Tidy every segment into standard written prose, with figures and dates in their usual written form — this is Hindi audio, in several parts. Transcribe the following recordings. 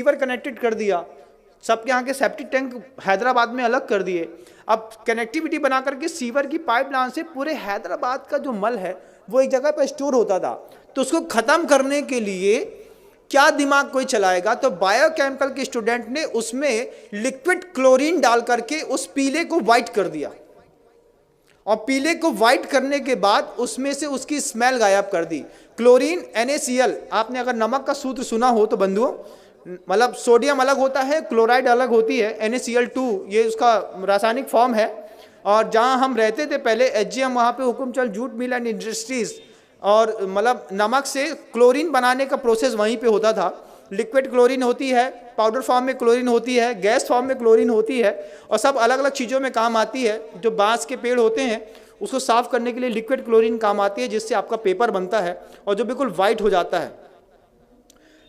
रिवर कनेक्टेड कर दिया, सबके यहाँ के सेप्टिक टैंक हैदराबाद में अलग कर दिए। अब कनेक्टिविटी बना करके सीवर की पाइपलाइन से पूरे हैदराबाद का जो मल है वो एक जगह पर स्टोर होता था, तो उसको खत्म करने के लिए क्या दिमाग कोई चलाएगा, तो बायोकेमिकल के स्टूडेंट ने उसमें लिक्विड क्लोरीन डाल करके उस पीले को व्हाइट कर दिया, और पीले को व्हाइट करने के बाद उसमें से उसकी स्मेल गायब कर दी। क्लोरीन NaCl, आपने अगर नमक का सूत्र सुना हो तो बंधुओं, मतलब सोडियम अलग होता है, क्लोराइड अलग होती है, NaCl2 ये उसका रासायनिक फॉर्म है। और जहाँ हम रहते थे पहले HGM, वहाँ पे Hukumchand jute mill and industries, और मतलब नमक से क्लोरीन बनाने का प्रोसेस वहीं पे होता था। लिक्विड क्लोरीन होती है, पाउडर फॉर्म में क्लोरीन होती है, गैस फॉर्म में क्लोरीन होती है, और सब अलग अलग चीज़ों में काम आती है। जो बांस के पेड़ होते हैं उसको साफ करने के लिए लिक्विड क्लोरीन काम आती है, जिससे आपका पेपर बनता है और जो बिल्कुल वाइट हो जाता है।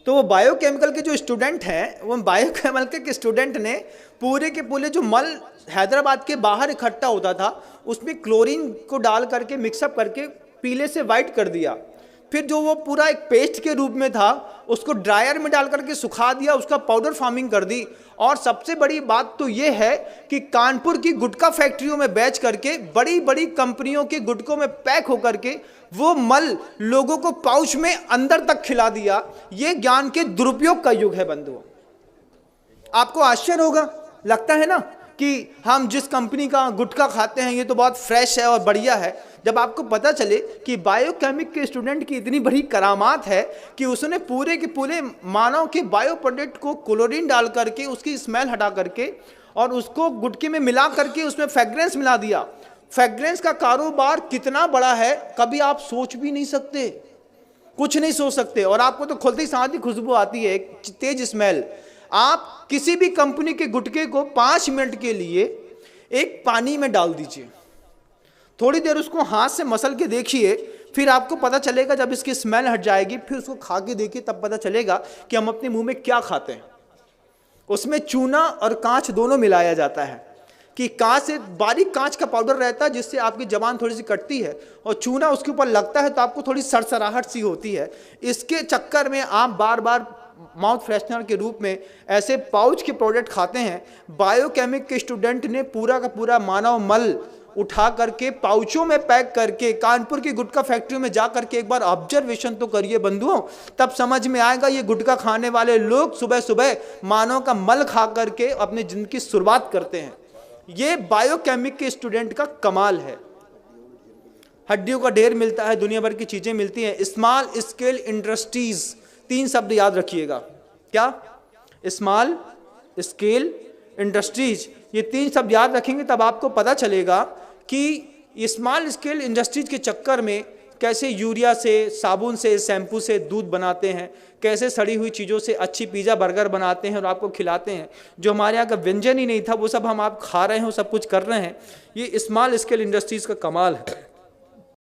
तो वो बायोकेमिकल के जो स्टूडेंट हैं, वो बायोकेमिकल के स्टूडेंट ने पूरे के पूरे जो मल हैदराबाद के बाहर इकट्ठा होता था उसमें क्लोरीन को डाल करके मिक्सअप करके पीले से वाइट कर दिया। फिर जो वो पूरा एक पेस्ट के रूप में था उसको ड्रायर में डाल करके सुखा दिया, उसका पाउडर फार्मिंग कर दी। और सबसे बड़ी बात तो ये है कि कानपुर की गुटखा फैक्ट्रियों में बेच करके बड़ी बड़ी कंपनियों के गुटकों में पैक होकर के वो मल लोगों को पाउच में अंदर तक खिला दिया। ये ज्ञान के दुरुपयोग का युग है बंधुओं। आपको आश्चर्य होगा, लगता है ना कि हम जिस कंपनी का गुटखा खाते हैं ये तो बहुत फ्रेश है और बढ़िया है, जब आपको पता चले कि बायोकेमिक के स्टूडेंट की इतनी बड़ी करामात है कि उसने पूरे के पूरे मानव के बायो प्रोडक्ट को क्लोरीन डाल करके उसकी स्मेल हटा करके और उसको गुटके में मिला करके उसमें फ्रेग्रेंस मिला दिया। फ्रेग्रेंस का कारोबार कितना बड़ा है कभी आप सोच भी नहीं सकते, कुछ नहीं सोच सकते। और आपको तो खुलते ही साथ ही खुशबू आती है, एक तेज स्मेल। आप किसी भी कंपनी के गुटके को 5 मिनट के लिए एक पानी में डाल दीजिए, थोड़ी देर उसको हाथ से मसल के देखिए, फिर आपको पता चलेगा, जब इसकी स्मेल हट जाएगी फिर उसको खा के देखिए, तब पता चलेगा कि हम अपने मुंह में क्या खाते हैं। उसमें चूना और कांच दोनों मिलाया जाता है, कि कांच से बारीक कांच का पाउडर रहता है जिससे आपकी जबान थोड़ी सी कटती है, और चूना उसके ऊपर लगता है तो आपको थोड़ी सरसराहट सी होती है। इसके चक्कर में आप बार बार माउथ फ्रेशनर के रूप में ऐसे पाउच के प्रोडक्ट खाते हैं। बायोकेमिक के स्टूडेंट ने पूरा का पूरा मानव मल उठा करके पाउचों में पैक करके कानपुर की गुटखा फैक्ट्री में जा करके एक बार ऑब्जर्वेशन तो करिए बंधुओं, तब समझ में आएगा ये गुटखा खाने वाले लोग सुबह सुबह मानव का मल खा करके अपनी जिंदगी की शुरुआत करते हैं। ये बायोकेमिक के स्टूडेंट का कमाल है। हड्डियों का ढेर मिलता है, दुनिया भर की चीजें मिलती हैं। स्मॉल स्केल इंडस्ट्रीज, 3 शब्द याद रखिएगा। क्या? स्मॉल स्केल इंडस्ट्रीज, ये 3 शब्द याद रखेंगे तब आपको पता चलेगा कि स्मॉल स्केल इंडस्ट्रीज के चक्कर में कैसे यूरिया से, साबुन से, शैम्पू से दूध बनाते हैं, कैसे सड़ी हुई चीज़ों से अच्छी पिज़्ज़ा बर्गर बनाते हैं और आपको खिलाते हैं। जो हमारे यहाँ का व्यंजन ही नहीं था वो सब हम आप खा रहे हैं, वो सब कुछ कर रहे हैं। ये स्मॉल स्केल इंडस्ट्रीज़ का कमाल है।